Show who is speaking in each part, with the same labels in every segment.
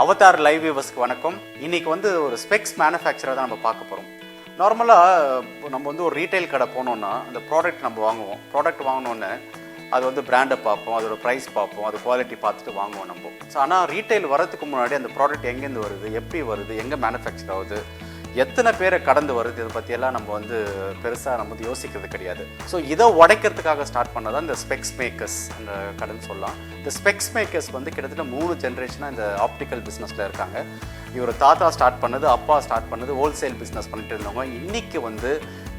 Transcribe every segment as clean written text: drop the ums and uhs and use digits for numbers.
Speaker 1: Avatar live வியூவர்ஸ்க்கு வணக்கம். இன்னைக்கு ஒரு ஸ்பெக்ஸ் மேனுஃபேக்சரர் தான் நம்ம பார்க்க போகிறோம். நார்மலாக நம்ம ஒரு ரீட்டைல் கடை போனோம்னா அந்த ப்ராடக்ட் நம்ம வாங்குவோம். ப்ராடக்ட் வாங்கினோன்னே அது பிராண்டை பார்ப்போம், அதோட ப்ரைஸ் பார்ப்போம், அது குவாலிட்டி பார்த்துட்டு வாங்குவோம் நம்ம. ஸோ ஆனால் ரீட்டைல் வரதுக்கு முன்னாடி அந்த ப்ராடக்ட் எங்கேருந்து வருது, எப்படி வருது, எங்கே மேனுஃபேக்சர் ஆகுது, எத்தனை பேரை கடந்து வருது, இதை பற்றியெல்லாம் நம்ம பெருசாக நம்ம யோசிக்கிறது கிடையாது. ஸோ இதை உடைக்கிறதுக்காக ஸ்டார்ட் பண்ணதான் இந்த ஸ்பெக்ஸ்மேக்கர்ஸ் அந்த கடைன்னு சொல்லலாம். இந்த ஸ்பெக்ஸ்மேக்கர்ஸ் கிட்டத்தட்ட 3 ஜென்ரேஷனாக இந்த ஆப்டிக்கல் பிஸ்னஸில் இருக்காங்க. இவர் தாத்தா ஸ்டார்ட் பண்ணது, அப்பா ஸ்டார்ட் பண்ணது, ஹோல்சேல் பிஸ்னஸ் பண்ணிட்டு இருந்தவங்க. இன்றைக்கி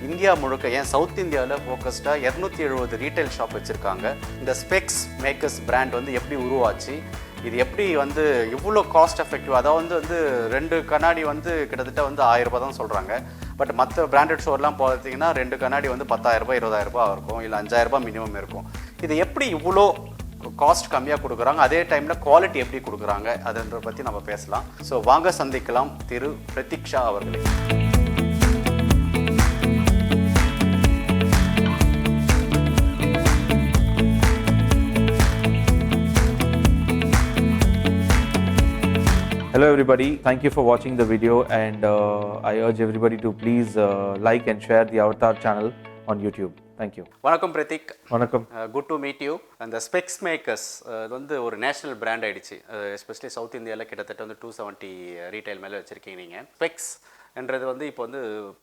Speaker 1: இந்தியா முழுக்க, ஏன் சவுத் இந்தியாவில் ஃபோக்கஸ்டாக 270 ரீட்டைல் ஷாப் வச்சுருக்காங்க. இந்த ஸ்பெக்ஸ் மேக்கர்ஸ் பிராண்ட் எப்படி உருவாச்சு, இது எப்படி இவ்வளோ காஸ்ட் எஃபெக்டிவ், அதாவது 2 கண்ணாடி கிட்டத்தட்ட 1000 ரூபாய் தான் சொல்கிறாங்க. பட் மற்ற பிராண்டட் ஸ்டோர்லாம் பார்த்தீங்கன்னா 2 கண்ணாடி 10,000 ரூபாய் 20,000 ரூபாய் இருக்கும், இல்லை 5,000 ரூபாய் மினிமம் இருக்கும். இது எப்படி இவ்வளோ காஸ்ட் கம்மியாக கொடுக்குறாங்க, அதே டைமில் குவாலிட்டி எப்படி கொடுக்குறாங்க, அதுன்றதை பற்றி நம்ம பேசலாம். ஸோ வாங்க சந்திக்கலாம் திரு பிரதிக் ஷா அவர்களே.
Speaker 2: Hello everybody, thank you for watching the video and I urge everybody to please like and share the Avatar channel on YouTube. Thank you.
Speaker 1: வணக்கம் பிரதிக்.
Speaker 2: வணக்கம்.
Speaker 1: Good to meet you. அந்த ஸ்பெக்ஸ்மேக்கர்ஸ் ஒரு நேஷனல் பிராண்ட் ஆயிடுச்சு. Especially south இந்தியாவில் கிட்டத்தட்ட 270 retail மேலே வச்சுருக்கீங்க நீங்கள். ஸ்பெக்ஸ் என்றது இப்போ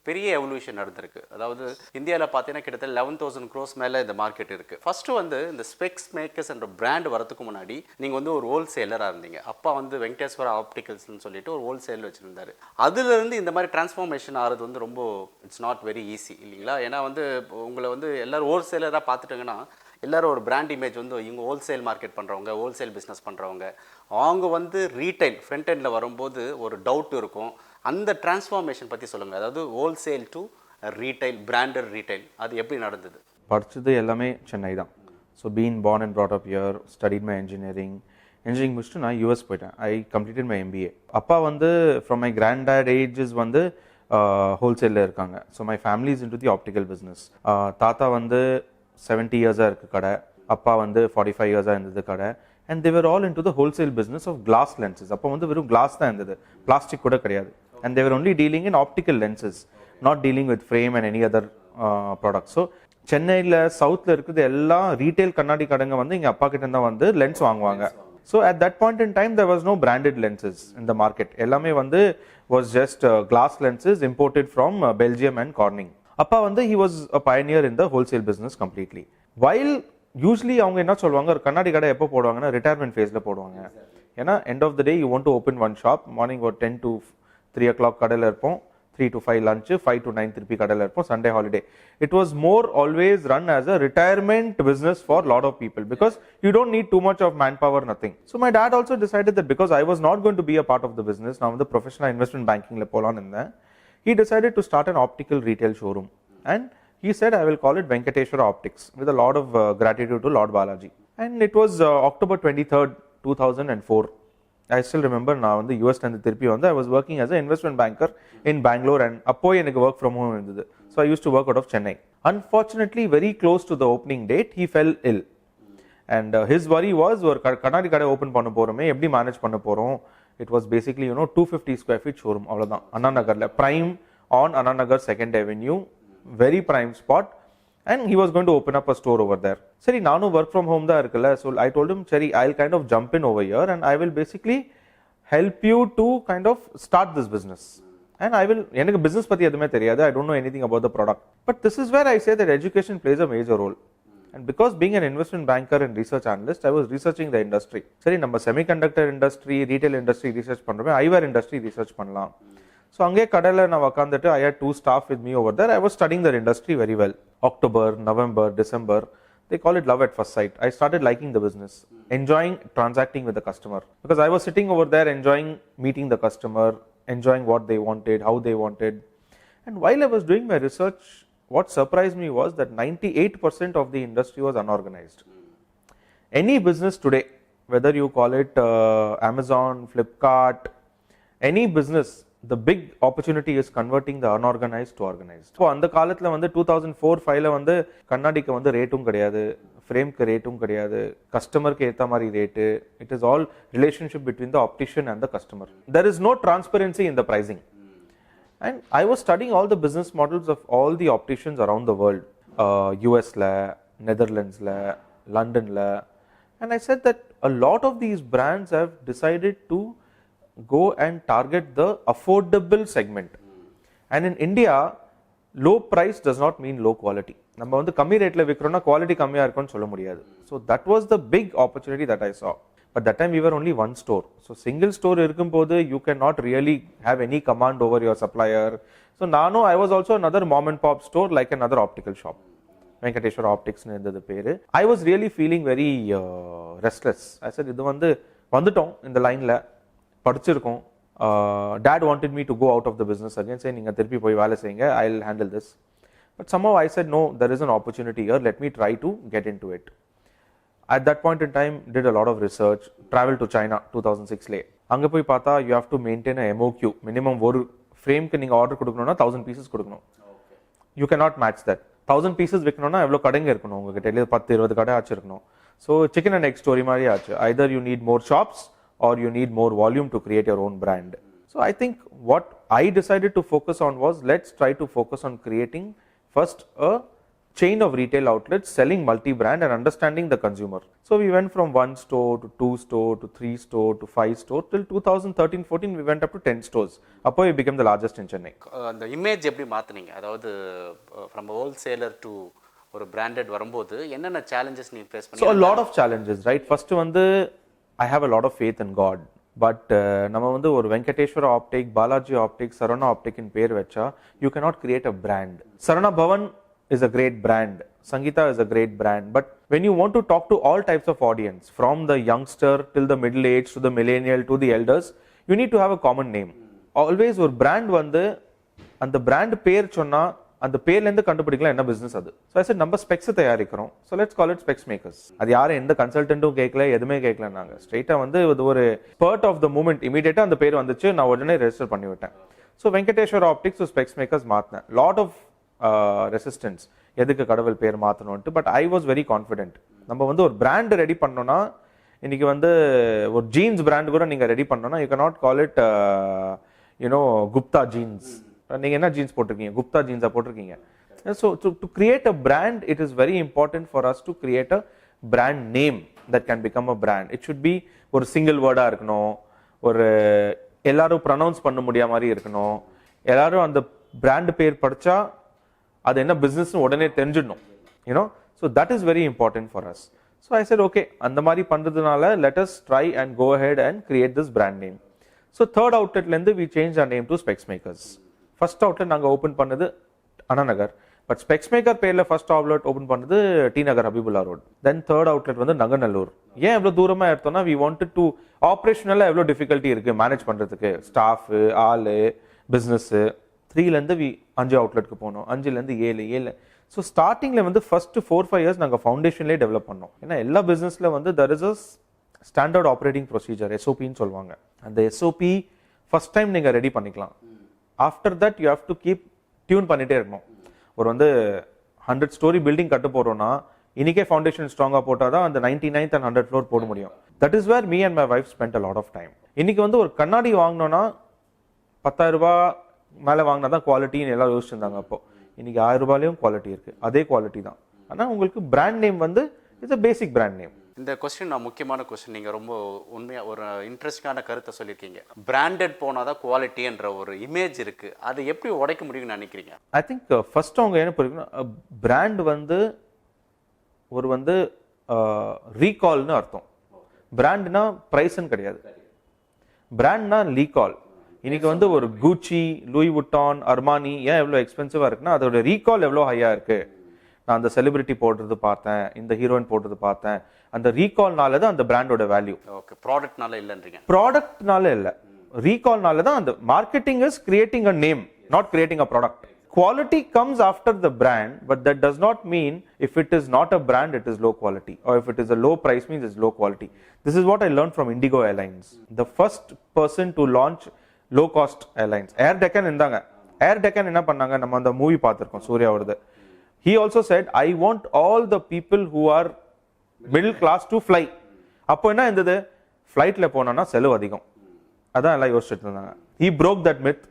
Speaker 1: பெரிய எவல்யூஷன் நடந்திருக்கு. அதாவது இந்தியாவில் பார்த்தீங்கன்னா கிட்டத்தட்ட 11,000 crores மேலே இந்த மார்க்கெட் இருக்குது. ஃபஸ்ட்டு இந்த ஸ்பெக்ஸ் மேக்கர்ஸ் என்ற பிராண்ட் வரதுக்கு முன்னாடி நீங்கள் ஒரு ஹோல்சேலராக இருந்தீங்க. அப்பா வெங்கடேஸ்வரா ஆப்டிகல்ஸ்னு சொல்லிட்டு ஒரு ஹோல்சேல் வச்சுருந்தாரு. அதுலேருந்து இந்த மாதிரி டிரான்ஸ்ஃபார்மேஷன் ஆகிறது ரொம்ப இட்ஸ் நாட் வெரி ஈஸி இல்லைங்களா? ஏன்னா உங்களை எல்லோரும் ஹோல்சேலராக பார்த்துட்டாங்கன்னா எல்லோரும் ஒரு பிராண்ட் இமேஜ் இவங்க ஹோல்சேல் மார்க்கெட் பண்ணுறவங்க, ஹோல்சேல் பிஸ்னஸ் பண்ணுறவங்க. அவங்க ரீட்டைல் ஃப்ரண்ட் எண்டில் வரும்போது ஒரு டவுட் இருக்கும். அந்த டிரான்ஸ்ஃபார்மேஷன் பற்றி சொல்லுங்கள். அதாவது wholesale to retail, branded retail, அது எப்படி நடந்தது?
Speaker 2: படித்தது எல்லாமே சென்னை தான். So been born and brought up here, studied my engineering முடிச்சுட்டு நான் யூஎஸ் போயிட்டேன். I completed my MBA. அப்பா from my grandad ages ஹோல்சேலில் இருக்காங்க. So my family is into the optical business. தாத்தா 70 இயர்ஸாக இருக்குது கடை, அப்பா 45 இயர்ஸாக இருந்தது கடை. And they were all into the wholesale business of glass lenses. அப்போ வெறும் கிளாஸ் தான் இருந்தது, பிளாஸ்டிக் கூட கிடையாது. And they were only dealing in optical lenses, not dealing with frame and any other products. So சென்னையில் சவுத்தில் இருக்குது எல்லா ரீட்டைல் கண்ணாடி கடைங்க இங்கே அப்பா கிட்ட தான் லென்ஸ் வாங்குவாங்க. So at that point in time there was no branded lenses in the market. எல்லாமே was just glass lenses imported from Belgium and Corning. அப்பா he was a pioneer in the wholesale business completely. While usually அவங்க என்ன சொல்லுவாங்க, ஒரு கண்ணாடி கடை எப்போ போடுவாங்கன்னா retirement ஃபேஸில் போடுவாங்க. ஏன்னா end of the day you want to open one shop. Morning ஒரு 10 to 3 o'clock கடையில் இருப்போம், 3 to 5 லஞ்ச், 5 to 9 திருப்பி கடையில் இருப்போம், Sunday holiday. It was more always run as a retirement business for lot of people because you don't need too much of man power, nothing. So my dad also decided that because I was not going to be a part of the business, நான் professional investment பேங்கிங்கில் போகலான்னு இருந்தேன். He decided to start an optical retail showroom and he said, I will call it Venkateshwara Optics, with a lot of gratitude to Lord Balaji. And it was October 23rd, 2004. I still remember now in the US and the I was working as an investment banker in Bangalore and appo enak work from home irundhudu. So I used to work out of Chennai. Unfortunately, very close to the opening date, he fell ill. And his worry was, or kannadi kada open panna porome, eppadi manage panna porom. It was basically 250 square feet showroom avladha, Anna Nagarla, prime on Anna Nagar 2nd Avenue. Very prime spot, and he was going to open up a store over there. Seri nanu work from home da irukalla, so I told him, Seri, I'll kind of jump in over here and I will basically help you to kind of start this business. And I will, enakku business patti edume theriyadu, I don't know anything about the product. But this is where I say that education plays a major role. And because being an investment banker and research analyst, I was researching the industry. Seri நம்ம semiconductor industry, retail industry research பண்றோமே, eyewear industry research பண்ணலாம். So அங்கே கடையில் நான் உட்காந்துட்டு I had 2 staff with me over there. I was studying their industry very well. October, November, December, they call it love at first sight. I started liking the business, enjoying transacting with the customer. Because I was sitting over there enjoying meeting the customer, enjoying what they wanted, how they wanted. And while I was doing my research, what surprised me was that 98% of the industry was unorganized. Any business today, whether you call it Amazon, Flipkart, any business, the big opportunity is converting the unorganized to organized. So அந்த காலத்துல 2004-5ல கண்ணாடிக்கு ரேட்டும் கிடையாது, ஃப்ரேம்க்கு ரேட்டும் கிடையாது, கஸ்டமருக்கு ஏற்ற மாதிரி rate. It is all relationship between the optician and the customer. There is no transparency in the pricing. And I was studying all the business models of all the opticians around the world, US la, Netherlands la, London la, and I said that a lot of these brands have decided to go and target the affordable segment. And in India, low price does not mean low quality. நம்ம வந்து கம்மி ரேட்ல விற்கிறோம்னா quality கம்மியா இருக்கும்னு சொல்ல முடியாது. So that was the big opportunity that I saw. But that time we were only one store. So single store இருக்கும்போது you cannot really have any command over your supplier. So Nano, I was also another mom and pop store like another optical shop. Venkateshwara Optics னு இருந்தது பேரு. I was really feeling very restless. I said இது வந்து வந்துட்டோம் இந்த லைன்ல படிச்சிருக்கோம். Dad wanted me to go out of the business again, say நீங்க திருப்பி போய் வேலை செய்யுங்க, I'll handle this. But somehow I said no, there is an opportunity here, let me try to get into it. At that point in time, did a lot of research, traveled to China 2006 லே. அங்க போய் பார்த்தா you have to maintain a MOQ, minimum ஒரு ஃப்ரேம்க்கு நீங்க order கொடுக்கணும்னா 1000 pieces கொடுக்கணும். You cannot match that. 1000 pieces விற்கணும்னா எவ்வளவு கடைங்க இருக்கணும் உங்ககிட்ட, இல்ல 10-20 கடை ஆச்சு இருக்கணும். So chicken and egg story மாதிரி ஆச்சு. Either you need more shops or you need more volume to create your own brand. So I think what I decided to focus on was, let's try to focus on creating first a chain of retail outlets selling multi-brand and understanding the consumer. So we went from 1 store to 2 store to 3 store to 5 store till 2013-14 we went up to 10 stores. Appo we became the largest in Chennai.
Speaker 1: அந்த image எப்படி மாத்துனீங்க? அதாவது from a wholesaler to ஒரு branded வரும்போது என்னென்ன challenges நீங்க face பண்ணீங்க?
Speaker 2: So a lot of challenges, right? First வந்து I have a lot of faith in God. But நம்ம வந்து ஒரு Venkateswara optic, Balaji optic, Saravana optic இன் பேர் வச்சா you cannot create a brand. Saravana Pawan is a great brand, Sangeeta is a great brand, but when you want to talk to all types of audience, from the youngster till the middle age to the millennial to the elders, you need to have a common name. Always ஒரு brand வந்து அந்த brand பேர் சொன்னா அந்த பேர்ல இருந்து கண்டுபிடிக்கலாம் என்ன பிசினஸ் அது. So I said நம்ம ஸ்பெக்ஸ் தயாரிக்கிறோம், so let's call it Specsmakers. அது யாரும் எந்த கன்சல்டன்ட்டும் கேட்கல, எதுவுமே கேட்கல, நாங்க ஸ்ட்ரெயிட்டா வந்து ஒரு ஸ்பர்ட் ஆஃப் த மூமெண்ட் இமீடியட்டா அந்த பேர் வந்துச்சு, நான் உடனே ரெஜிஸ்டர் பண்ணி விட்டேன். So Venkateswara optics to Specsmakers மாத்தினேன். லாட் ஆஃப் ரெசிஸ்டன்ஸ், எதுக்கு கடவுள் பேர் மாற்றணும்ட்டு. But I was very confident. நம்ம வந்து ஒரு பிராண்ட் ரெடி பண்ணோம்னா, இன்னைக்கு வந்து ஒரு ஜீன்ஸ் பிராண்ட் கூட நீங்க ரெடி பண்ணோம்னா you cannot call it Gupta jeans. நீங்க என்ன ஜீன்ஸ் போட்டிருக்கீங்க? குப்தா ஜீன்ஸா போட்டிருக்கீங்க. So to create a brand, it is very important for us to create a brand name that can become a brand. It should be ஒரு single வேர்டா இருக்கணும், ஒரு எல்லாரும் pronounce பண்ண முடியாத மாதிரி இருக்கணும், எல்லாரும் அந்த பிராண்ட் பேர் படிச்சா அது என்ன பிசினஸ் உடனே தெரிஞ்சிடணும். So that is very important for us. So I said okay, அந்த மாதிரி பண்றதுனால let us try and go ahead and create this brand name. So third outlet ல இருந்து we changed our name to Specsmakers. First outlet நாங்க open பண்ணது Anna Nagar, but Specsmaker பேர்ல first outlet open பண்ணது T Nagar Habibullah road. Then third outlet வந்து நங்கநல்லூர். ஏன் எவ்வளவு தூரமா எடுத்தோம்னா we wanted to ஆப்ரேஷனலா எவ்வளவு டிஃபிகல்ட்டி இருக்கு மேனேஜ் பண்றதுக்கு, ஸ்டாஃப், ஆளு, பிசினஸ். 3ல இருந்து 5 அவுட்லெட்க்கு போனோம், 5ல இருந்து 7. ஸோ ஸ்டார்டிங்ல வந்து ஃபர்ஸ்ட் 4-5 இயர்ஸ் நாங்கள் ஃபவுண்டேஷன்லேயே டெவலப் பண்ணோம். ஏன்னா எல்லா பிசினஸ்ல வந்து there is a standard operating procedure, எஸ்ஓபின்னு சொல்லுவாங்க. அந்த எஸ்ஓபி ஃபர்ஸ்ட் டைம் நீங்க ரெடி பண்ணிக்கலாம். After that you have to keep tune பண்ணிட்டே இருக்கணும். ஒரு வந்து 100 ஸ்டோரி பில்டிங் கட்ட போறோம்னா இன்னைக்கே ஃபவுண்டேஷன் ஸ்ட்ராங்கா போட்டாதான் அந்த 99th and 100th ஃப்ளோர் போட முடியும். That is where me and my wife spend a lot of time. இன்னைக்கு வந்து ஒரு கண்ணாடி வாங்கினோம்னா 10,000 ரூபாய் மேலே வாங்கினா தான் குவாலிட்டின்னு எல்லாம் யோசிச்சிருந்தாங்க. அப்போ இன்னைக்கு 1000 ரூபாயிலையும் குவாலிட்டி இருக்கு, அதே குவாலிட்டி தான். ஆனால் உங்களுக்கு பிராண்ட் நேம் வந்து it's a basic brand name.
Speaker 1: இந்த கொஸ்டின் நான் முக்கியமான கொஸ்டின், நீங்கள் ரொம்ப உண்மையாக ஒரு இன்ட்ரெஸ்டிங்கான கருத்தை சொல்லியிருக்கீங்க. பிராண்டட் போனால் தான் குவாலிட்டின்ற ஒரு இமேஜ் இருக்கு, அதை எப்படி உடைக்க முடியும்னு நினைக்கிறீங்க?
Speaker 2: ஐ திங்க் ஃபர்ஸ்ட் அவங்க என்ன புரியுதுன்னா, பிராண்ட் வந்து ஒரு வந்து ரீகால்னு அர்த்தம். பிராண்ட்னா பிரைஸ்ன்னு கிடையாது, பிராண்ட்னா ரீகால். இன்னைக்கு வந்து ஒரு கூச்சி, லூயி வுட்டான், அர்மானி ஏன் எவ்வளோ எக்ஸ்பென்சிவா இருக்குன்னா அதோட ரீகால் எவ்வளோ ஹையா இருக்கு. நான் அந்த செலிபிரிட்டி போடுறது பார்த்தேன், இந்த ஹீரோயின் போடுறது பார்த்தேன், அந்த ரீகால்னால தான் அந்த பிராண்டோட வேல்யூ.
Speaker 1: ஓகே, ப்ராடக்ட்னால இல்லன்றீங்க?
Speaker 2: ப்ராடக்ட்னால இல்ல, ரீகால்னால தான். அந்த marketing is creating a name, not creating a product. Quality comes after the brand, but that does not mean if it is not a brand, it is low quality, or if it is a low price means it's low quality. This is what I learned from Indigo Airlines. The first person to launch low cost airlines, Air Deccan இருந்தாங்க. Air Deccan என்ன பண்ணாங்க, நம்ம அந்த movie பார்த்திருக்கோம், சூர்யா அவரது. He also said, I want all the people who are middle class to fly. அப்போ என்ன இருந்தது, ஃப்ளைட்ல போனோம்னா செலவு அதிகம், அதான் எல்லாம் யோசிச்சுட்டு இருந்தாங்க. he broke that myth.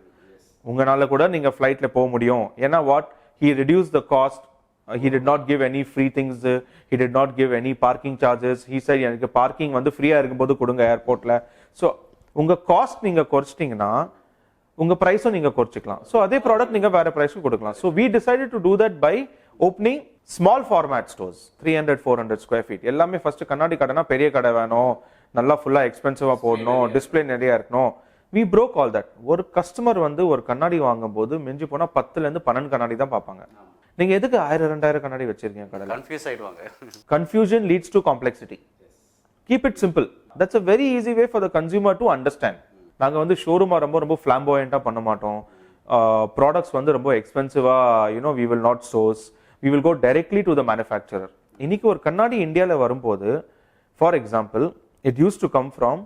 Speaker 2: உங்களால கூட நீங்க ஃப்ளைட்ல போக முடியும். ஏன்னா what, he reduced the cost. He did not give any free things. He did not give any parking charges. He said எனக்கு பார்க்கிங் வந்து ஃப்ரீயா இருக்கும்போது கொடுங்க ஏர்போர்ட்ல. ஸோ உங்க காஸ்ட் நீங்க குறைச்சிட்டீங்கன்னா உங்க பிரைஸும் நீங்க குறைச்சிக்கலாம். ஸோ அதே ப்ராடக்ட் நீங்க வேற பிரைஸ்க்கு கொடுக்கலாம். So we decided to do that by opening small format stores, 300-400 square feet. எல்லாமே ஃபர்ஸ்ட் கண்ணாடி கடைனா பெரிய கடை வேணும், நல்லா ஃபுல்லா எக்ஸ்பென்சிவா போடணும், டிஸ்பிளே நிறைய இருக்கணும். we broke all that. ஒரு கஸ்டமர் வந்து ஒரு கண்ணாடி வாங்கும்போது மிஞ்சி போனா 10ல இருந்து 12 கண்ணாடி தான் பார்ப்பாங்க. நீங்க எதுக்கு 1000-2000 கண்ணாடி வச்சிருக்கீங்க கடையில?
Speaker 1: கன்ஃபியூஸ் ஆயிடுவாங்க.
Speaker 2: Confusion leads to complexity. Keep it simple. That's a very easy way for the consumer to understand. நாங்க வந்து ஷோரூமா ரொம்ப flamboyant-ஆ பண்ண மாட்டோம். ப்ராடக்ட்ஸ் வந்து ரொம்ப எக்ஸ்பென்சிவா we will not source. We will go directly to the manufacturer. இன்னைக்கு ஒரு கண்ணாடி இந்தியால வரும்போது, for example, it used to come from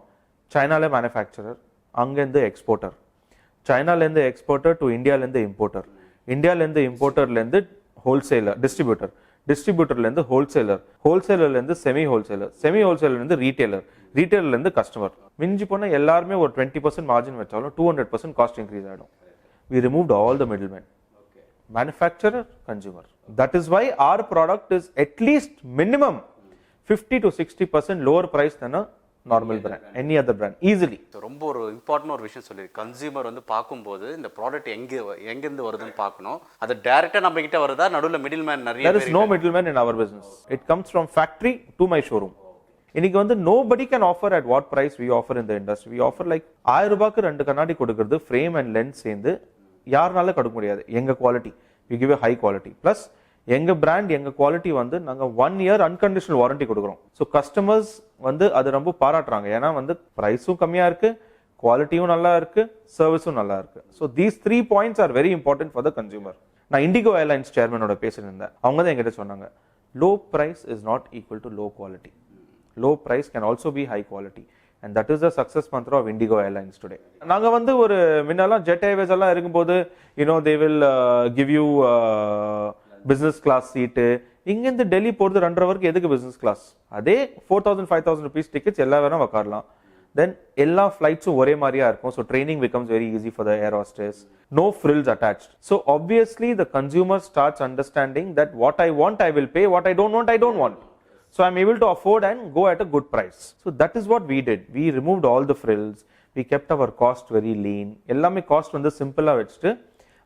Speaker 2: China-ல manufacturer, அங்கேருந்து எக்ஸ்போர்ட்டர், சைனாலேருந்து எக்ஸ்போர்ட்டர் டு இந்தியாலேருந்து இம்போர்ட்டர், இந்தியாலேருந்து இம்போர்ட்டர்லேருந்து ஹோல்சேலர், டிஸ்ட்ரிபியூட்டர், டிஸ்ட்ரிபியூட்டர்லேருந்து ஹோல்சேலர், ஹோல்சேலர்லேருந்து செமி ஹோல்சேலர், செமி ஹோல்சேலர்லேருந்து ரீட்டெயிலர், ரீட்டெயிலர்லேருந்து கஸ்டமர். மிஞ்சி போனால் எல்லாருமே ஒரு 20% மார்ஜின் வச்சாலும் 200% காஸ்ட் இன்க்ரீஸ் ஆகிடும். we removed all the middlemen. Manufacturer, consumer. That is why our product is at least minimum 50-60% lower price than a normal brand, any other brand, easily.
Speaker 1: ரொம்ப ஒரு important ஒரு விஷயம் சொல்லி, கன்சியூமர் வந்து பார்க்கும்போது இந்த ப்ராடக்ட் எங்கேருந்து வருதுன்னு பார்க்கணும். அது டைரக்டா நம்ம கிட்ட வருதா, நடுவில் மிடில் மேன் நிறைய?
Speaker 2: There is no middleman in our business. It comes from factory to my showroom. இன்னைக்கு வந்து nobody can offer at what price we offer in the industry. We offer like 1000 ரூபாய்க்கு 2 கண்ணாடி கொடுக்கிறது, ஃப்ரேம் அண்ட் லென்ஸ் சேர்ந்து யாருனால கொடுக்க முடியாது. எங்க quality, we give a high quality. Plus எங்க பிராண்ட், எங்க குவாலிட்டி வந்து நாங்க 1 year அன்கண்டிஷனல் வாரண்டி கொடுக்குறோம். ஸோ கஸ்டமர்ஸ் வந்து அது ரொம்ப பாராட்டுறாங்க. ஏன்னா வந்து பிரைஸும் கம்மியா இருக்கு, குவாலிட்டியும் நல்லா இருக்கு, சர்வீஸும் நல்லா இருக்கு. So these 3 points are very important for the consumer. நான் இண்டிகோ ஏர்லைன்ஸ் சேர்மனோட பேசியிருந்தேன். அவங்க தான் எங்கிட்ட சொன்னாங்க, low price is not equal to low quality. Low price can also be high quality. And that is the success mantra of Indigo Airlines today. நாங்க வந்து ஒரு முன்னெல்லாம் ஜெட் ஏர்வேஸ் எல்லாம் இருக்கும்போது they will give you business class seat. இங்கிருந்து டெல்லி போறது 2.5 ஹவருக்கு எதுக்கு பிசினஸ் கிளாஸ்? அதே 4000-5000 rupees டிக்கெட்ஸ் எல்லா வேணும் உட்காரலாம். தென் எல்லா ஃபிளைட்ஸும் ஒரே மாதிரியா இருக்கும். So training becomes very easy for the air hostess. No frills attached. So obviously the consumer starts understanding that what I want I will pay, what I don't want I don't want. So I'm able to afford and go at a good price. So that is what we did. We removed all the frills. We kept our cost very lean. எல்லாமே cost வந்து சிம்பிளா வச்சுட்டு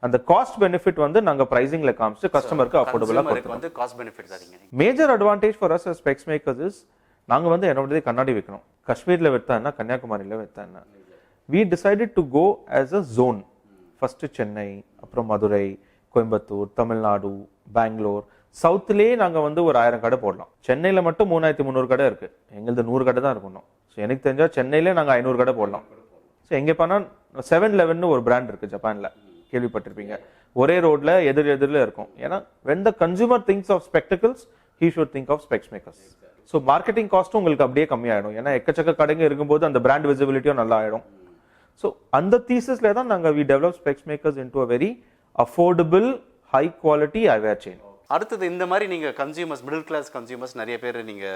Speaker 2: அந்த cost benefit வந்து நாங்க பிரைசிங்ல காமிச்சு கஸ்டமருக்கு அஃபோர்டபிளா கொடுத்தோம்.
Speaker 1: வந்து காஸ்ட் பெனிஃபிட் தரீங்க.
Speaker 2: Major advantage for us as Specsmakers is நாங்க வந்து என்னோடதே கண்ணாடி விற்கணும். காஷ்மீர்ல வித்தா என்ன, கன்னியாகுமரியில வித்தா என்ன. We decided to go as a zone. First Chennai, அப்புறம் மதுரை, கோயம்புத்தூர், தமிழ்நாடு, பெங்களூர், சவுத்லயே நாங்க வந்து ஒரு 1000 கடை போடலாம். சென்னையில மட்டும் 3300 கடை இருக்கு. எங்களுக்கு 100 கடை தான் இருக்கணும். ஸோ எனக்கு தெரிஞ்சா சென்னையில நாங்க 500 கடை போடலாம். ஸோ எங்க போனா 7-Eleven ஒரு பிராண்ட் இருக்கு ஜப்பான்ல, கேள்விப்பட்டிருப்பீங்க. ஒரே ரோட்ல எதிரில் இருக்கும். ஏன்னா when the consumer thinks of spectacles, he should think of Specsmakers. So marketing காஸ்ட்டும் உங்களுக்கு அப்படியே கம்மியாயிடும். ஏன்னா எக்கச்சக்க கடைங்க இருக்கும்போது அந்த பிராண்ட் விசிபிலிட்டியும் நல்லா ஆயிடும். ஸோ அந்த தீசஸ்ல தான் நாங்க we developed Specsmakers into a very affordable, high quality eyewear chain.
Speaker 1: அடுத்தது இந்த மாதிரி நீங்க கன்சியூமர்ஸ், மிடில் கிளாஸ் கன்சியூமர்ஸ் நிறைய பேர் நீங்க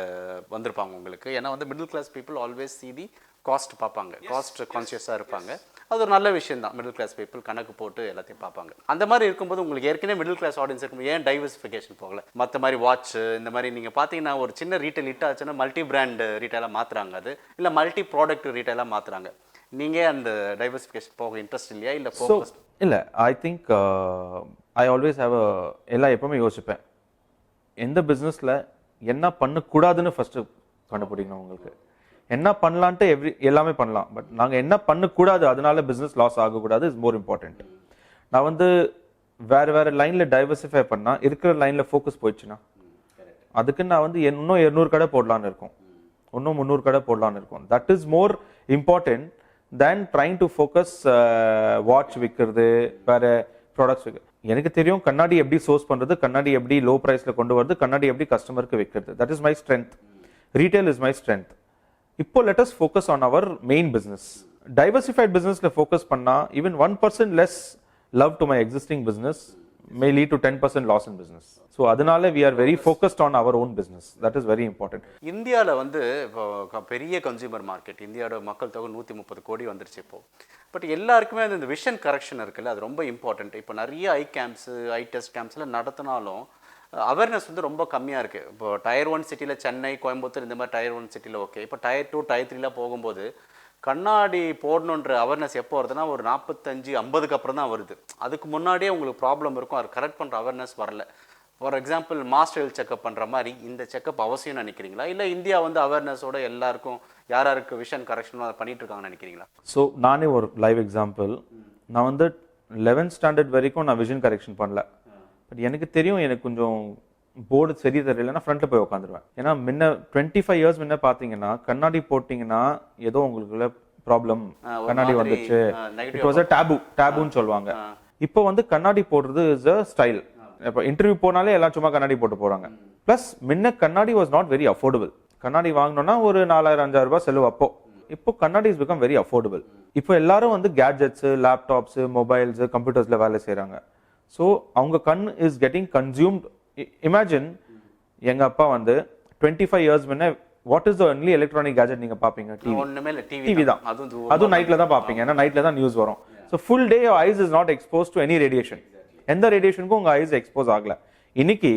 Speaker 1: வந்திருப்பாங்க உங்களுக்கு. ஏன்னா வந்து middle class people always see the cost பார்ப்பாங்க, காஸ்ட் கான்சியஸாக இருப்பாங்க. அது ஒரு நல்ல விஷயம் தான். மிடில் கிளாஸ் பீப்புள் கணக்கு போட்டு எல்லாத்தையும் பார்ப்பாங்க. அந்த மாதிரி இருக்கும்போது உங்களுக்கு ஏற்கனவே மிடில் கிளாஸ் ஆடியன்ஸ் இருக்கும்போது ஏன் டைவர்சிஃபிகேஷன் போகல? மற்ற மாதிரி வாட்ச் இந்த மாதிரி நீங்கள் பார்த்தீங்கன்னா ஒரு சின்ன ரீட்டைல் ஹிட் ஆச்சுன்னா மல்டி பிராண்ட் ரீட்டைலாக மாற்றுறாங்க, அது இல்லை மல்டி ப்ராடக்ட் ரீட்டைலாக மாற்றுறாங்க. நீங்கள் அந்த டைவர்சிஃபிகேஷன் போக இன்ட்ரெஸ்ட் இல்லையா, இல்லை ஃபோக்கஸ்?
Speaker 2: இல்லை, I think I always have எல்லாம் எப்பவுமே யோசிப்பேன், எந்த பிஸ்னஸில் என்ன பண்ணக்கூடாதுன்னு ஃபர்ஸ்ட் கண்டுபிடிக்கணும். உங்களுக்கு என்ன பண்ணலான்ட்டு எல்லாமே பண்ணலாம், பட் நாங்கள் என்ன பண்ணக்கூடாது, அதனால பிஸ்னஸ் லாஸ் ஆகக்கூடாது இஸ் மோர் இம்பார்ட்டன்ட். நான் வந்து வேற லைனில் டைவர்சிஃபை பண்ணால் இருக்கிற லைனில் ஃபோக்கஸ் போயிடுச்சுன்னா அதுக்கு நான் வந்து இன்னும் 200 கடை போடலான்னு இருக்கும், இன்னும் 300 கடை போடலான்னு இருக்கும். That is more important than trying to focus watch விற்கிறது, வேற ப்ராடக்ட்ஸ் விற்கிறது. எனக்கு தெரியும் கண்ணாடி எப்படி சோர்ஸ் பண்றது, கண்ணாடி எப்படி லோ பிரைஸ்ல கொண்டு வருது, கண்ணாடி எப்படி கஸ்டமருக்கு விற்கிறது. That is my strength. Retail is my strength. இப்போ let us focus on our main business. Diversified பிசினஸ்ல ஃபோக்கஸ் பண்ணா even 1% less love to my existing business may lead to 10% loss in business. So அதனால we are very focused on our own business. That is very important.
Speaker 1: இந்தியாவில் வந்து இப்போ பெரிய consumer market, இந்தியாவோட மக்கள் தொகை 130 கோடி வந்துருச்சு இப்போ. பட் எல்லாருக்குமே அது இந்த விஷன் கரெக்ஷன் இருக்குல்ல, அது ரொம்ப இம்பார்ட்டன்ட். இப்போ நிறைய ஐ கேம்ப்ஸு, ஐ டெஸ்ட் கேம்ப்ஸில் நடத்தினாலும் அவேர்னஸ் வந்து ரொம்ப கம்மியாக இருக்குது. இப்போ டயர் 1 சிட்டியில் சென்னை, கோயம்புத்தூர் இந்த மாதிரி டயர் 1 சிட்டியில் ஓகே. இப்போ டயர் 2, டயர் 3லாம் போகும்போது கண்ணாடி போடணுன்ற அவேர்னஸ் எப்போ வருதுன்னா ஒரு 45-50க்கு அப்புறம் தான் வருது. அதுக்கு முன்னாடியே உங்களுக்கு ப்ராப்ளம் இருக்கும், அது கரெக்ட் பண்ணுற அவேர்னஸ் வரல. For example master health checkup பண்ணுற மாதிரி இந்த செக்அப் அவசியம் நினைக்கிறீங்களா, இல்லை இந்தியா வந்து அவேர்னஸோட எல்லாருக்கும் யாருக்கு விஷன் கரெக்ஷனும் அதை பண்ணிட்டு இருக்காங்கன்னு நினைக்கிறீங்களா?
Speaker 2: ஸோ நானே ஒரு லைவ் எக்ஸாம்பிள். நான் வந்து 11th ஸ்டாண்டர்ட் வரைக்கும் நான் விஷன் கரெக்ஷன் பண்ணல. பட் எனக்கு தெரியும், எனக்கு கொஞ்சம் போர்டு சரி தெரியலன்னா ஃப்ரண்ட்ல போய் உட்காந்துருவேன். ஏன்னா முன்ன 25 இயர்ஸ் முன்ன பார்த்தீங்கன்னா கண்ணாடி போட்டிங்கன்னா ஏதோ உங்களுக்குள்ள ப்ராப்ளம், கண்ணாடி வந்துச்சு, இட் வாஸ் அ டேபுன்னு சொல்லுவாங்க. இப்போ வந்து கண்ணாடி போடுறது இஸ் அ ஸ்டைல். இப்போ இன்டர்வியூ போனாலே எல்லாம் சும்மா கண்ணாடி போட்டு போறாங்க. பிளஸ் முன்ன கண்ணாடி வாஸ் நாட் வெரி அஃபோர்டபுள். கண்ணாடி வாங்கணும்னா ஒரு 4000-5000 ரூபாய் செலவு. இப்போ கண்ணாடி இஸ் பிகம் வெரி அஃபோர்டபுள். இப்போ எல்லாரும் வந்து கேட்ஜெட்ஸ், லேப்டாப்ஸ், மொபைல்ஸ், கம்ப்யூட்டர்ஸ்ல வேலை செய்யறாங்க. ஸோ அவங்க கண் இஸ் கெட்டிங் கன்சியூம்ட். இமேஜின் எங்க அப்பா வந்து 25 இயர்ஸ் முன்ன what is the only electronic gadget நீங்க பாப்பீங்க? டிவி தான். அதுவும் நைட்ல தான் பாப்பீங்க, ஏன்னா நைட்ல தான் நியூஸ் வரும். So full day your ice is not expose to any radiation. எந்த ரேடியேஷனுக்கும் உங்க ஐஸ் எக்ஸ்போஸ் ஆகல. இன்னைக்கு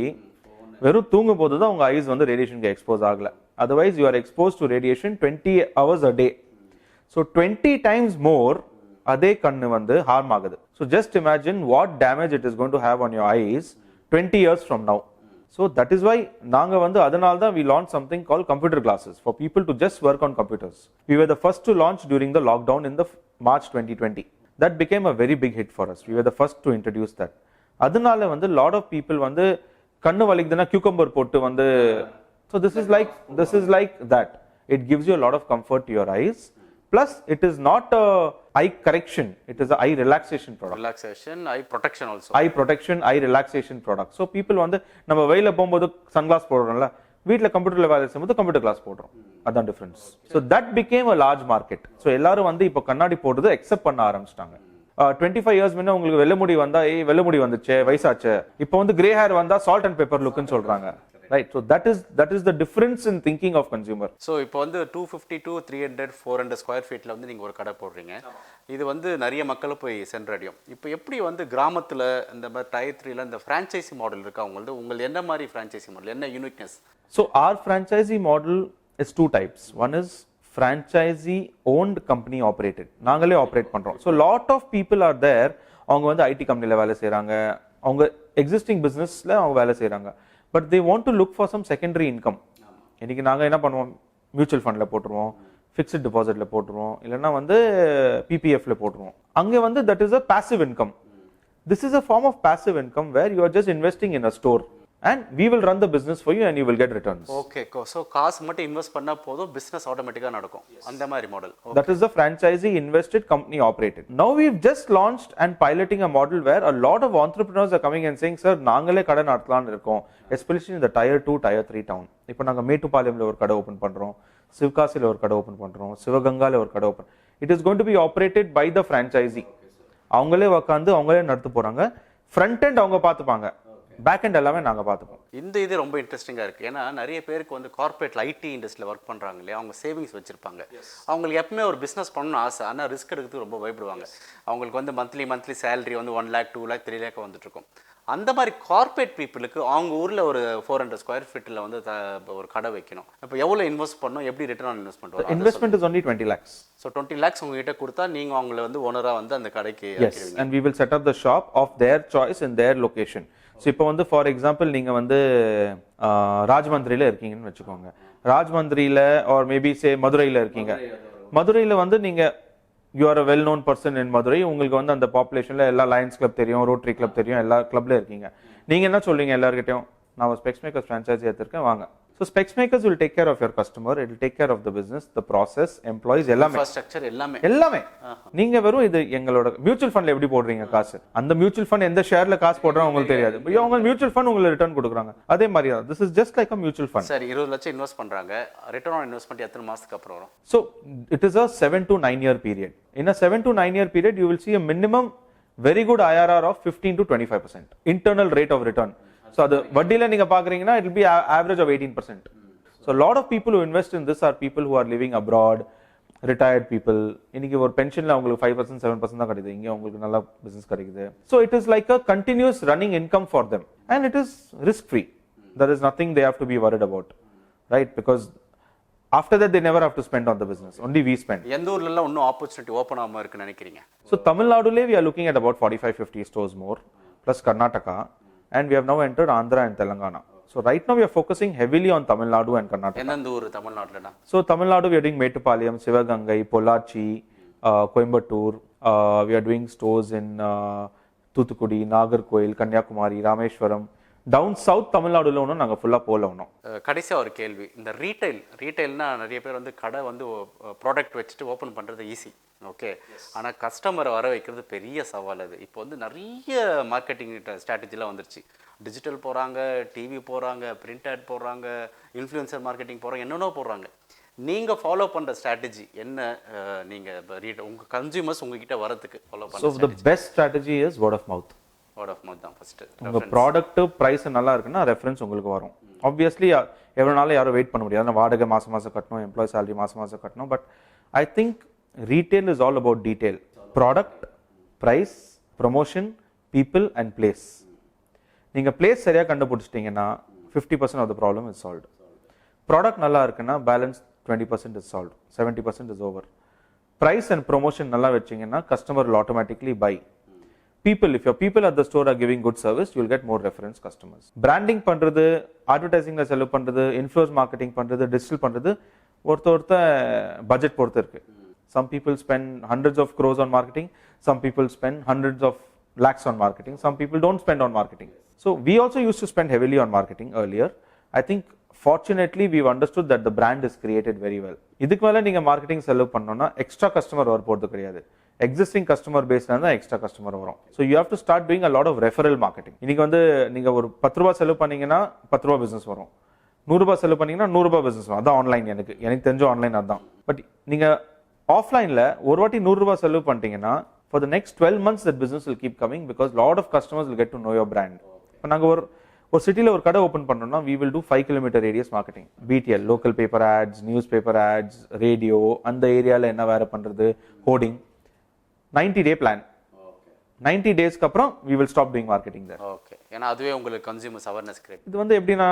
Speaker 2: வெறும் தூங்கும் போது தான் உங்க ஐஸ் வந்து ரேடியேஷனுக்கு எக்ஸ்போஸ் ஆகல. Otherwise you are expose to radiation 20 hours a day. So 20 times more அதே கண்ணு வந்து ஹார்ம் ஆகுது. So just imagine what damage it is going to have on your ice 20 years from now. So that is why நாங்க வந்து அதனால தான் we launched something called computer glasses for people to just work on computers. We were the first to launch during the lockdown in the March 2020. That became a very big hit for us. We were the first to introduce that. அதனால வந்து lot of people வந்து கண்ணு வலிக்குதுன்னா cucumber போட்டு வந்து, so this is like that. It gives you a lot of comfort to your eyes. Plus it is not a eye correction, it is a eye relaxation product.
Speaker 1: Relaxation, eye protection also.
Speaker 2: Eye protection, eye relaxation product. So people வந்து நம்ம வெயில போகும்போது sunglass போடுறோம்ல, வீட்ல கம்ப்யூட்டர்ல வேலை செய்யும்போது computer class போடுறோம். அதான் difference. So that became a large market. So எல்லாரும் வந்து இப்போ கண்ணாடி போடுறது அக்செப்ட் பண்ண ஆரம்பிச்சிட்டாங்க. 25 இயர்ஸ் முன்ன உங்களுக்கு வெள்ளமுடி வந்தா வெள்ளமுடி வந்துச்சு, வயசாச்சு. இப்போ வந்து கிரே ஹேர் வந்தா சால்ட் அண்ட் பெப்பர் லுக்னு சொல்றாங்க. Right, so that is the difference in thinking of consumer.
Speaker 1: So இப்போ வந்து 250 to 300 400 ஸ்கொயர் ஃபீட்ல வந்து நீங்க ஒரு கடை போடுறீங்க. இது வந்து நிறைய மக்களை போய் சென்றடையும். இப்போ எப்படி வந்து கிராமத்துல இந்த மாதிரி டயர் 3ல இந்த ஃப்ரான்ச்சைசி மாடல் இருக்கா உங்களுக்கு என்ன மாதிரி ஃப்ரான்ச்சைசி மாடல், என்ன uniqueness?
Speaker 2: So our franchisee model is two types. One is franchisee owned company operated. நாங்களே ஆப்ரேட் பண்றோம். So lot of people are there. அவங்க வந்து ஐடி கம்பெனில வேலை செய்றாங்க, அவங்க எக்ஸிஸ்டிங் பிசினஸ்ல அவங்க வேலை செய்றாங்க. But they want to look for some secondary income. இன்னைக்கு நாங்க என்ன பண்ணுவோம், மியூச்சுவல் ஃபண்ட்ல போட்டுருவோம், ஃபிக்ஸ்ட் டெபாசிட்ல போட்டுருவோம், இல்லைன்னா வந்து பிபிஎஃப்ல போட்டுருவோம். அங்க வந்து that is a passive income. This is a form of passive income where you are just investing in a store and we will run the business for you and you will get returns.
Speaker 1: Okay, so காசு மட்டும் invest பண்ணா போதும், business ஆட்டோமேட்டிக்கா நடக்கும். அந்த மாதிரி model.
Speaker 2: That is the franchisee invested company operated. Now we've just launched and piloting a model where a lot of entrepreneurs are coming and saying, sir, நாங்களே கடை நடத்தலாம்னு இருக்கோம், especially in the tier 2 tier 3 town. இப்போ நாங்க மேட்டுப்பாளையம்ல ஒரு கடை open பண்றோம், சிவகாசில ஒரு கடை ஓபன் பண்றோம், சிவகங்கால ஒரு கடை open. It is going to be operated by the franchisee. அவங்களே உட்கார்ந்து அவங்களே நடத்த போறாங்க. ஃப்ரண்ட் எண்ட் அவங்க பாத்துப்பாங்க, பேக் எண்ட் எல்லாமே நாங்க பாத்துப்போம்.
Speaker 1: இது ரொம்ப இன்ட்ரெஸ்டிங்கா இருக்கு. ஏன்னா நிறைய பேருக்கு வந்து கார்பரேட்ல ஐடி இண்டஸ்ட்ரியில ஒர்க் பண்றாங்க இல்லையா, அவங்க சேவிங்ஸ் வச்சிருப்பாங்க. அவங்களுக்கு எப்பவுமே ஒரு பிசினஸ் பண்ணணும்னு ஆசை, ஆனா ரிஸ்க் எடுக்கிறதுக்கு ரொம்ப பயப்படுவாங்க. அவங்களுக்கு வந்து மந்த்லி சேலரி வந்து 1 lakh 2 lakh 3 lakh வந்துட்டு இருக்கும். அந்த மாதிரி கார்பரேட் பீப்புளுக்கு அவங்க ஊர்ல ஒரு 400 ஸ்கொயர் ஃபீட்ல வந்து ஒரு கடை வைக்கணும். இப்போ எவ்வளவு இன்வெஸ்ட் பண்ணணும், எப்படி ரிட்டர்ன் ஆன் இன்வெஸ்ட்மெண்ட் வரும்?
Speaker 2: Investment is only 20 lakhs.
Speaker 1: So 20 lakhs உங்ககிட்ட கொடுத்தா நீங்க அவங்கள வந்து ஓனரா வந்து அந்த கடைக்கு
Speaker 2: ஏத்துவீங்க. And we will set up the shop of their choice in their location. So இப்போ வந்து ஃபார் எக்ஸாம்பிள் நீங்க வந்து ராஜமந்திரியில இருக்கீங்கன்னு வச்சுக்கோங்க. ராஜமந்திரியில or maybe say மதுரையில இருக்கீங்க. மதுரையில வந்து நீங்க you are a well known person in Madurai. உங்களுக்கு வந்து அந்த பாப்புலேஷன்ல எல்லா லயன்ஸ் கிளப் தெரியும், ரோட்டரி கிளப் தெரியும், எல்லா கிளப்ல இருக்கீங்க. நீங்க என்ன சொல்றீங்க எல்லார்கிட்டயும், நான் Specmakers franchise எடுத்துர்க்கேன் வாங்க. So Specmakers will take care of your customer, it will take care of the business, the process, employees, எல்லாமே
Speaker 1: infrastructure எல்லாமே.
Speaker 2: நீங்க வெறும் இது எங்களோட மியூச்சுவல் ஃபண்ட்ல எப்படி போடுறீங்க காசு, அந்த மியூச்சுவல் ஃபண்ட் எந்த ஷேர்ல காசு போடுறாங்க உங்களுக்கு தெரியாது. அவங்க மியூச்சுவல் ஃபண்ட் உங்களுக்கு ரிட்டர்ன் கொடுக்குறாங்க. அதே மாதிரி தான் this is just like a mutual fund.
Speaker 1: சரி, 20 லட்சம் இன்வெஸ்ட் பண்றாங்க, ரிட்டர்ன் ஆன் இன்வெஸ்ட்மென்ட் எத்தனை மாசத்துக்கு அப்புறம் வரும்?
Speaker 2: So it is a 7 to 9 year period. In a 7 to 9 year period you will see a minimum very good IRR of 15 to 25%. Internal rate of return. So the வட்டியில நீங்க பாக்குறீங்கன்னா it will be average of 18%. So a lot of people who invest in this are people who are living abroad, retired people. இன்னைக்கு ஒரு பென்ஷன்ல உங்களுக்கு 5% 7% தான் கிடைக்குது. இங்க உங்களுக்கு நல்ல பிசினஸ் கிடைக்குது. So it is like a continuous running income for them and it is risk free. There is nothing they have to be worried about, right? Because after that they never have to spend on the business, only we spend.
Speaker 1: எந்த ஊர்ல எல்லாம் இன்னும் opportunity open ஆகாம இருக்குன்னு நினைக்கிறீங்க?
Speaker 2: So Tamil Nadu we are looking at about 45-50 stores more plus Karnataka, and we have now entered Andhra and Telangana. So right now we are focusing heavily on Tamil Nadu and Karnataka.
Speaker 1: எந்த ஊர் தமிழ்நாட்டுலனா?
Speaker 2: So Tamil Nadu we are doing Mettupalayam, Sivagangai, Pollachi, Coimbatore. We are doing stores in Thoothukudi, Nagarkoil, Kanyakumari, Rameshwaram. Town south தமிழ்நாடுல ஒன்றும் நாங்கள் ஃபுல்லாக போகல ஒன்றும்.
Speaker 1: கடைசியாக ஒரு கேள்வி, இந்த ரீட்டைல்னா நிறைய பேர் வந்து கடை வந்து ப்ராடக்ட் வச்சுட்டு ஓப்பன் பண்ணுறது ஈஸி, ஓகே, ஆனால் கஸ்டமரை வர வைக்கிறது பெரிய சவால். அது இப்போ வந்து நிறைய மார்க்கெட்டிங் ஸ்ட்ராட்டஜிலாம் வந்துருச்சு. டிஜிட்டல் போகிறாங்க, டிவி போகிறாங்க, பிரிண்ட் ஆட் போடுறாங்க, இன்ஃப்ளூயன்சர் மார்க்கெட்டிங் போகிறாங்க, என்னென்னோ போடுறாங்க. நீங்கள் ஃபாலோ பண்ணுற ஸ்ட்ராட்டஜி என்ன? நீங்கள் உங்கள் கன்சியூமர்ஸ் உங்ககிட்ட வரதுக்கு ஃபாலோ பண்ணுற
Speaker 2: so the best strategy is word of mouth.
Speaker 1: Word of mouth தான் ஃபர்ஸ்ட்.
Speaker 2: உங்க ப்ராடக்ட் பிரைஸ் நல்லா இருக்குன்னா ரெஃபரன்ஸ் உங்களுக்கு வரும். ஆப்வியஸ்லி எவ்வளோ நாள் யாரும் வெயிட் பண்ண முடியாது. வாடகை மாதம் மாதம் கட்டணும், எம்ப்ளாய் சேலரி மாதம் மாதம் கட்டணும். But I think retail is all about detail. Product, price, promotion, people and place. நீங்கள் பிளேஸ் சரியாக கண்டுபிடிச்சிட்டிங்கன்னா 50% of the problem is solved. Product நல்லா இருக்குன்னா balance 20% is solved, 70% is over. Price and promotion நல்லா வச்சிங்கன்னா customer will automatically buy. People, if your people at the store are giving good service, you will get more reference customers. Branding பண்றது, advertising செலவு பண்றது, influence marketing பண்றது, digital பண்றது ஒருத்த budget பொறுத்து இருக்கு. Some people spend hundreds of crores on marketing, some people spend hundreds of lakhs on marketing, some people don't spend on marketing. So we also used to spend heavily on marketing earlier. I think fortunately we've understood that the brand is created very well. இதுக்கு மேல நீங்க marketing செலவு பண்ணனும்னா extra customer வர போறது கிடையாது. Existing customer பேஸ்ல தான் எக்ஸ்ட்ரா கஸ்டமர் வரும். So you have to start doing a lot of referral marketing. இன்னைக்கு வந்து நீங்க ஒரு 10 ரூபாய் செலவு பண்ணீங்கன்னா 10 ரூபாய் பிசினஸ் வரும். 100 ரூபாய் செலவு பண்ணீங்கன்னா 100 ரூபாய் பிசினஸ் வரும். அதான் ஆன்லைன். எனக்கு தெரிஞ்ச ஆன்லைன் அதான். பட் நீங்க ஆஃப்லைன்ல ஒரு வாட்டி 100 ரூபாய் செலவு பண்ணிட்டீங்கன்னா for the next 12 months that business will keep coming because lot of customers will get to know your brand. இப்போ நாங்க ஒரு சிட்டில ஒரு கடை ஓபன் பண்ணோம்னா we will do 5 kilometer radius marketing, BTL, local paper ads, newspaper ads, radio, அந்த ஏரியால என்ன வேற பண்றது, hoarding, 90-day plan. 90 daysக்கு அப்புறம் we will stop doing marketing there.
Speaker 1: Okay, ஏன்னா அதுவே உங்களுக்கு கன்சியூமர்ஸ் அவேர்னஸ் கிரியேட்.
Speaker 2: இது வந்து எப்படின்னா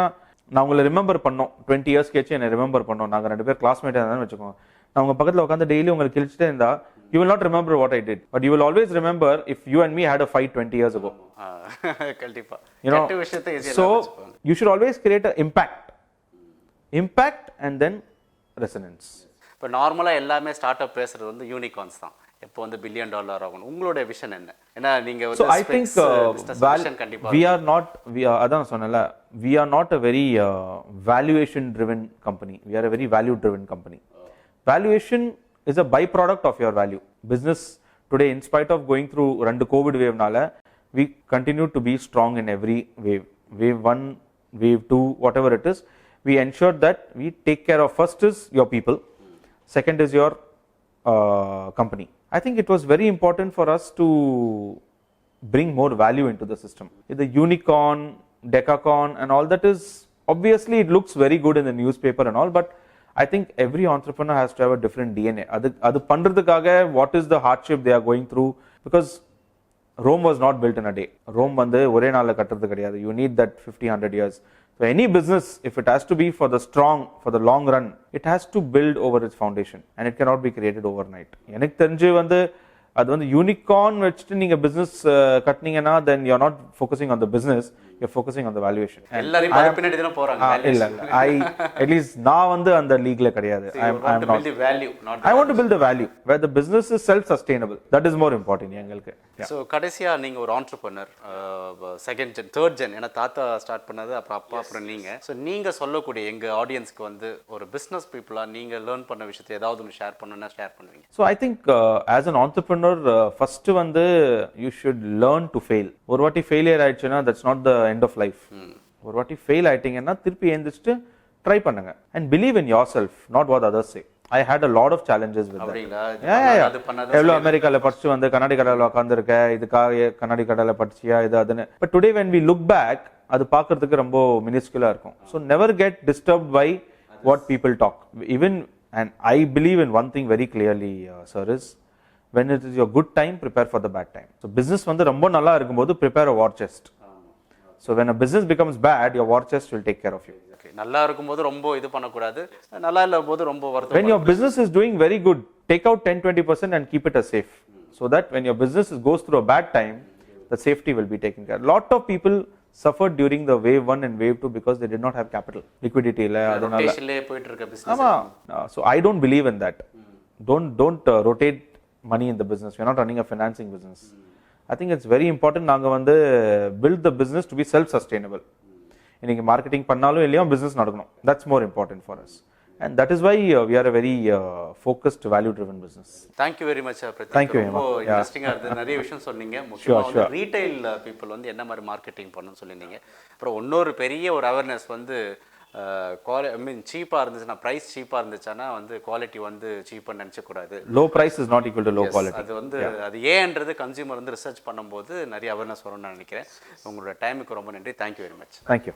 Speaker 2: நான் உங்களை ரிமெம்பர் பண்ணோம் 20 years கேச்சு என்ன ரிமெம்பர் பண்ணோம். நாங்க ரெண்டு பேர் கிளாஸ்மேட் இருந்தாலும் வச்சுக்கோங்க. நான் உங்க பக்கத்துல உட்காந்து டெய்லி உங்களுக்கு கிழிச்சிட்டே இருந்தா you will not remember what I did, but you will always remember if you and me had a fight 20 years ago.
Speaker 1: கண்டிப்பா.
Speaker 2: You know, so you should always create an impact and then resonance.
Speaker 1: இப்போ நார்மலா எல்லாமே start up பேசுறது வந்து unicorns தான். எப்போ வந்து $1 billion ஆகணும், உங்களோட விஷன் என்ன? ஏன்னா நீங்க வந்து
Speaker 2: so I think
Speaker 1: கண்டிப்பா
Speaker 2: அதான் சொன்னல, we are not a very valuation driven company, we are a very value driven company. Valuation is a byproduct of your value. Business today, in spite of going through rendu COVID wave nala, we continue to be strong in every wave. Wave 1, wave 2, whatever it is, we ensure that we take care of, first is your people, second is your company. I think it was very important for us to bring more value into the system. The unicorn, decacorn and all that is, obviously it looks very good in the newspaper and all, but I think every entrepreneur has to have a different DNA. அது பண்றதுக்காக what is the hardship they are going through, because Rome was not built in a day. Rome வந்து ஒரே நாள்ல கட்டறது கிடையாது. You need that 50-100 years. So any business, if it has to be for the strong, for the long run, it has to build over its foundation and it cannot be created overnight. எனக்கு தெரிஞ்சு வந்து அது வந்து unicorn வச்சுட்டு நீங்க business கட்டினீங்கன்னா then you are not focusing on the business, you are focusing on the valuation.
Speaker 1: எல்லாரும் மறுபின்னாடி தான் போறாங்க.
Speaker 2: இல்ல I at least நான் வந்து அந்த லீக்ல கிடையாது. I am not
Speaker 1: build the value, not
Speaker 2: I want to build the value where the business is self sustainable. That is more important எங்களுக்கு.
Speaker 1: So கடைசியா நீங்க ஒரு entrepreneur, second gen, third gen, ஏன்னா தாத்தா ஸ்டார்ட் பண்ணது அப்புறம் அப்பா அப்புறம் நீங்க. ஸோ நீங்க சொல்லக்கூடிய எங்க ஆடியன்ஸ்க்கு வந்து ஒரு பிசினஸ் பீப்புளா நீங்க லேர்ன் பண்ண விஷயத்தை ஏதாவது ஒன்று ஷேர் பண்ணணும்னா ஷேர் பண்ணுவீங்க?
Speaker 2: So I think as an entrepreneur, first வந்து you should learn to fail. ஒரு வாட்டி ஃபெயிலியர் ஆயிடுச்சுன்னா that's not the end of life. ஒரு வாட்டி ஃபெயில் ஆயிட்டீங்கன்னா திருப்பி எழுந்திரிச்சிட்டு ட்ரை பண்ணுங்க and believe in yourself, not what others say. I had a lot of challenges with that.
Speaker 1: அப்படிங்களா? அது பண்ணாத
Speaker 2: எவ்வளோ அமெரிக்காவில் படிச்சு வந்து கண்ணாடி கடையில் உட்காந்துருக்க, இதுக்காக கண்ணாடி கடையில் படிச்சியா இது அதுன்னு. But today when we look back, அது பார்க்கறதுக்கு ரொம்ப மினிஸ்குலா இருக்கும். So never get disturbed by what people talk. Even and I believe in one thing very clearly, sir, is when it is your good time, prepare for the bad time. So business வந்து ரொம்ப நல்லா இருக்கும்போது prepare a war chest. So when a business becomes bad, your war chest will take care of you.
Speaker 1: Okay, நல்லா இருக்கும்போது ரொம்ப இது பண்ணக்கூடாது, நல்லா இல்லாதபோது ரொம்ப வருத்தம்.
Speaker 2: When your business is doing very good, take out 10-20% and keep it as safe. So that when your business goes through a bad time, the safety will be taken care. Lot of people suffered during the wave 1 and wave 2 because they did not have capital, liquidity illa adanal
Speaker 1: rotationle poitu irukka business.
Speaker 2: Ama, so I don't believe in that. Don't rotate money in the business. We are not running a financing business. I think it's very important naanga vandu build the business to be self sustainable. Iniki marketing pannalum illaya business nadakanum. That's more important for us. And that is why we are a very focused, value driven business.
Speaker 1: Thank you very much, Pratik.
Speaker 2: Thank you.
Speaker 1: ரொம்ப இன்ட்ரெஸ்டிங்கா இருந்தது. நிறைய விஷயம் சொன்னீங்க. முக்கியமா retail people வந்து என்ன மாதிரி மார்க்கெட்டிங் பண்ணணும்னு சொல்லியிருந்தீங்க. அப்புறம் இன்னொரு பெரிய ஒரு அவேர்னஸ் வந்து சீப்பாக இருந்துச்சுன்னா, ப்ரைஸ் சீப்பாக இருந்துச்சுன்னா வந்து குவாலிட்டி வந்து சீப்பாக நினச்சக்கூடாது.
Speaker 2: Low price is not equal to low quality.
Speaker 1: அது வந்து அது ஏன்றது கன்சியூமர் வந்து ரிசர்ச் பண்ணும்போது நிறைய அவேர்னஸ் வரும்னு நான் நினைக்கிறேன். உங்களோட டைமுக்கு ரொம்ப நன்றி. Thank you very much.
Speaker 2: தேங்க்யூ.